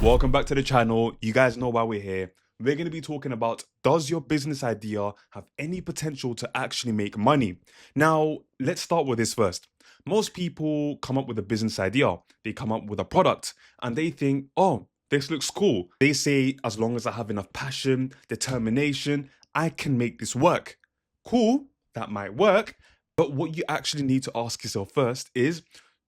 Welcome back to the channel. You guys know why we're here. We're going to be talking about, does your business idea have any potential to actually make money? Now, let's start with this first. Most people come up with a business idea. They come up with a product and they think, oh, this looks cool. They say, as long as I have enough passion, determination, I can make this work. Cool, that might work. But what you actually need to ask yourself first is,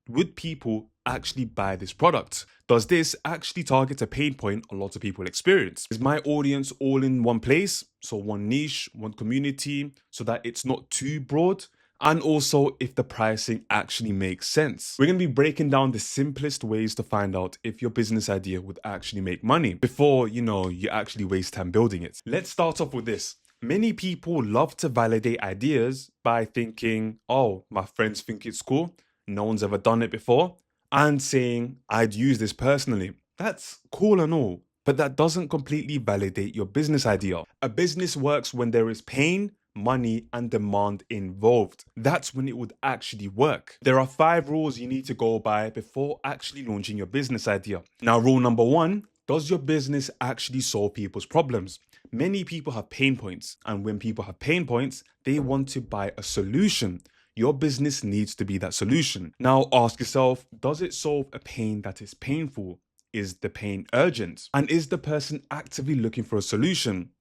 would people actually buy this product? Does this actually target a pain point a lot of people experience? Is my audience all in one place? So one niche, one community, so that it's not too broad? And also if the pricing actually makes sense. We're going to be breaking down the simplest ways to find out if your business idea would actually make money before, you actually waste time building it. Let's start off with this. Many people love to validate ideas by thinking, oh, my friends think it's cool. No one's ever done it before, and saying, I'd use this personally. That's cool and all, but that doesn't completely validate your business idea. A business works when there is pain, money, and demand involved. That's when it would actually work. There are 5 rules you need to go by before actually launching your business idea. Now, rule number 1, does your business actually solve people's problems? Many people have pain points, and when people have pain points, they want to buy a solution. Your business needs to be that solution. Now ask yourself, does it solve a pain that is painful? Is the pain urgent? And is the person actively looking for a solution?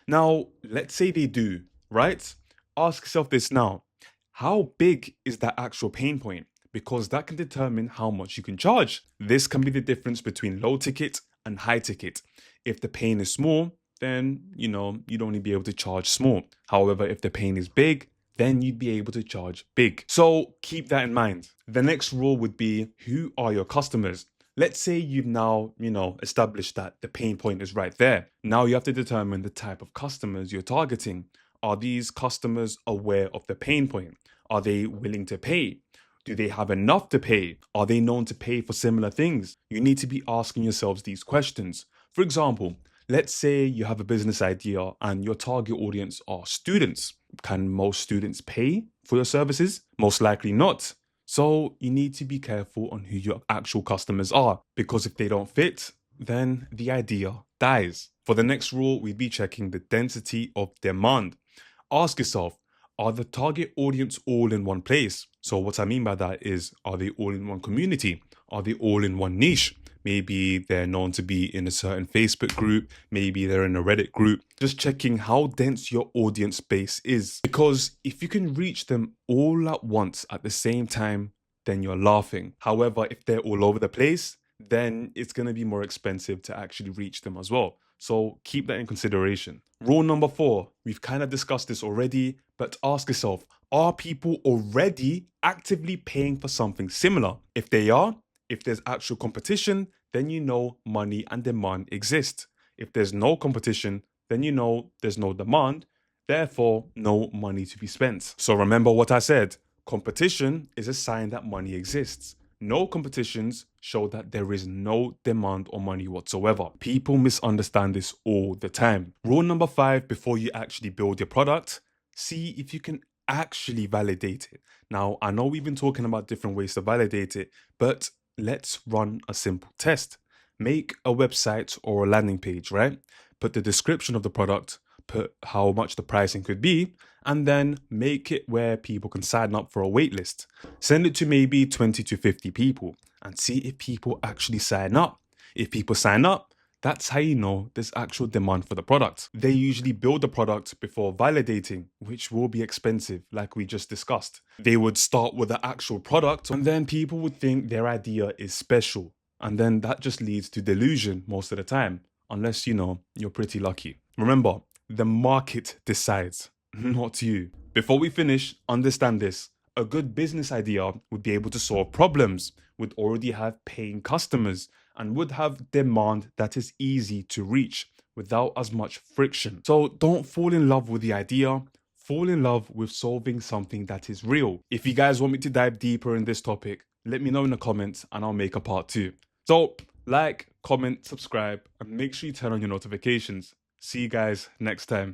Now, let's say they do, right? Ask yourself this now. How big is that actual pain point? Because that can determine how much you can charge. This can be the difference between low ticket and high ticket. If the pain is small, then, you'd only be able to charge small. However, if the pain is big, then you'd be able to charge big. So keep that in mind. The next rule would be, who are your customers? Let's say you've now, established that the pain point is right there. Now you have to determine the type of customers you're targeting. Are these customers aware of the pain point? Are they willing to pay? Do they have enough to pay? Are they known to pay for similar things? You need to be asking yourselves these questions. For example, let's say you have a business idea and your target audience are students. Can most students pay for your services? Most likely not. So you need to be careful on who your actual customers are, because if they don't fit, then the idea dies. For the next rule, we'd be checking the density of demand. Ask yourself, are the target audience all in one place? So what I mean by that is, are they all in one community? Are they all in one niche? Maybe they're known to be in a certain Facebook group. Maybe they're in a Reddit group. Just checking how dense your audience base is. Because if you can reach them all at once at the same time, then you're laughing. However, if they're all over the place, then it's going to be more expensive to actually reach them as well. So keep that in consideration. Rule number 4, we've kind of discussed this already, but ask yourself, are people already actively paying for something similar? If they are, if there's actual competition, then money and demand exist. If there's no competition, then there's no demand, therefore no money to be spent. So remember what I said, competition is a sign that money exists. No competitions show that there is no demand or money whatsoever. People misunderstand this all the time. Rule number 5, before you actually build your product, see if you can actually validate it. Now, I know we've been talking about different ways to validate it, but let's run a simple test. Make a website or a landing page, right? Put the description of the product, put how much the pricing could be, and then make it where people can sign up for a wait list. Send it to maybe 20 to 50 people and see if people actually sign up. If people sign up, that's how you know there's actual demand for the product. They usually build the product before validating, which will be expensive, like we just discussed. They would start with the actual product, and then people would think their idea is special. And then that just leads to delusion most of the time, unless you're pretty lucky. Remember, the market decides, not you. Before we finish, understand this. A good business idea would be able to solve problems, would already have paying customers, and would have demand that is easy to reach without as much friction. So don't fall in love with the idea, fall in love with solving something that is real. If you guys want me to dive deeper in this topic, let me know in the comments and I'll make a part 2. So like, comment, subscribe, and make sure you turn on your notifications. See you guys next time.